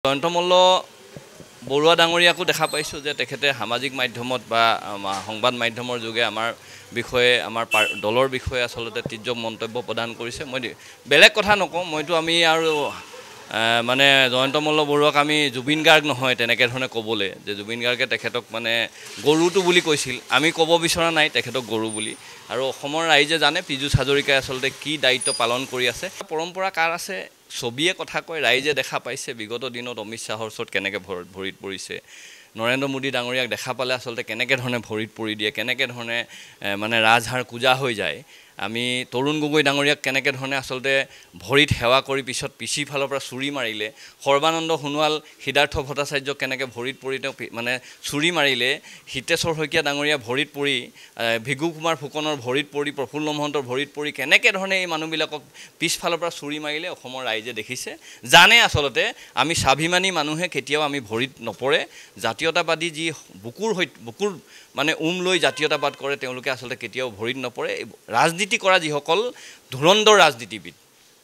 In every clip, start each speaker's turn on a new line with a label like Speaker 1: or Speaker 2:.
Speaker 1: জয়ন্ত মল্ল বৰুৱা ডাঙৰীয়াকো দেখা পাইছোঁ যে তেখেতে সামাজিক মাধ্যমত বা সংবাদ মাধ্যমৰ যোগে আমাৰ বিষয়ে আমাৰ দলৰ বিষয়ে আচলতে তিৰ্যক মন্তব্য প্ৰদান কৰিছে। মই বেলেগ কথা নকওঁ, মইতো আমি আৰু মানে জয়ন্ত মল্ল বৰুৱাক আমি জুবিন গাৰ্গ নহয় তেনেকৈ ধৰণে ক'বলৈ, যে জুবিন গাৰ্গে তেখেতক মানে গৰুটো বুলি কৈছিল, আমি ক'ব বিচৰা নাই তেখেতক গৰু বুলি। আৰু অসমৰ ৰাইজে জানে পীযুষ হাজৰিকাই আচলতে কি দায়িত্ব পালন কৰি আছে। পৰম্পৰা কাৰ আছে, ছবিয়ে কথা কয়, ৰাইজে দেখা পাইছে বিগত দিনত অমিত শ্বাহৰ ওচৰত কেনেকৈ ভৰিত পৰিছে, নৰেন্দ্ৰ মোদী ডাঙৰীয়াক দেখা পালে আচলতে কেনেকৈ ধৰণে ভৰিত পৰি দিয়ে, কেনেকৈ ধৰণে মানে ৰাজহাড় কুজা হৈ যায়। আমি তৰুণ গগৈ ডাঙৰীয়াক কেনেকৈ ধৰণে আচলতে ভৰিত সেৱা কৰি পিছত পিছি ফালৰ পৰা চুৰি মাৰিলে, সৰ্বানন্দ সোণোৱাল সিদ্ধাৰ্থ ভট্টাচাৰ্যক কেনেকৈ ভৰিত পৰি তেওঁ মানে চুৰি মাৰিলে, হিতেশ্বৰ শইকীয়া ডাঙৰীয়া ভৰিত পৰি, ভিঘু কুমাৰ ফুকনৰ ভৰিত পৰি, প্ৰফুল্ল মহন্তৰ ভৰিত পৰি কেনেকৈ ধৰণে এই মানুহবিলাকক পিছফালৰ পৰা চুৰি মাৰিলে অসমৰ ৰাইজে দেখিছে, জানে আচলতে আমি স্বাভিমানী মানুহে কেতিয়াও আমি ভৰিত নপৰে। জাতীয়তাবাদী যি বুকুৰ মানে লৈ জাতীয়তাবাদ কৰে তেওঁলোকে আচলতে কেতিয়াও ভৰিত নপৰে। ৰাজনীতি কৰা যিসকল ধুৰন্ধৰ ৰাজনীতিবিদ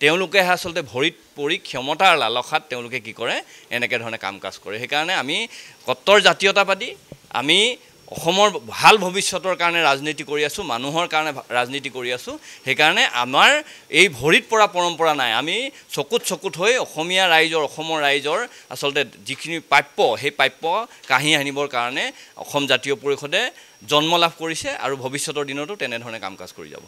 Speaker 1: তেওঁলোকেহে আচলতে ভৰিত পৰি ক্ষমতাৰ লালসাত তেওঁলোকে কি কৰে, এনেকৈ ধৰণে কাম কাজ কৰে। সেইকাৰণে আমি কট্টৰ জাতীয়তাবাদী, আমি অসমৰ ভাল ভৱিষ্যতৰ কাৰণে ৰাজনীতি কৰি আছোঁ, মানুহৰ কাৰণে ৰাজনীতি কৰি আছোঁ। সেইকাৰণে আমাৰ এই ভৰিত পৰা পৰম্পৰা নাই। আমি চকুত হৈ অসমীয়া ৰাইজৰ, অসমৰ ৰাইজৰ আচলতে যিখিনি প্ৰাপ্য সেই প্ৰাপ্য কাঢ়ি আনিবৰ কাৰণে অসম জাতীয় পৰিষদে জন্ম লাভ কৰিছে আৰু ভৱিষ্যতৰ দিনতো তেনেধৰণে কাম কাজ কৰি যাব।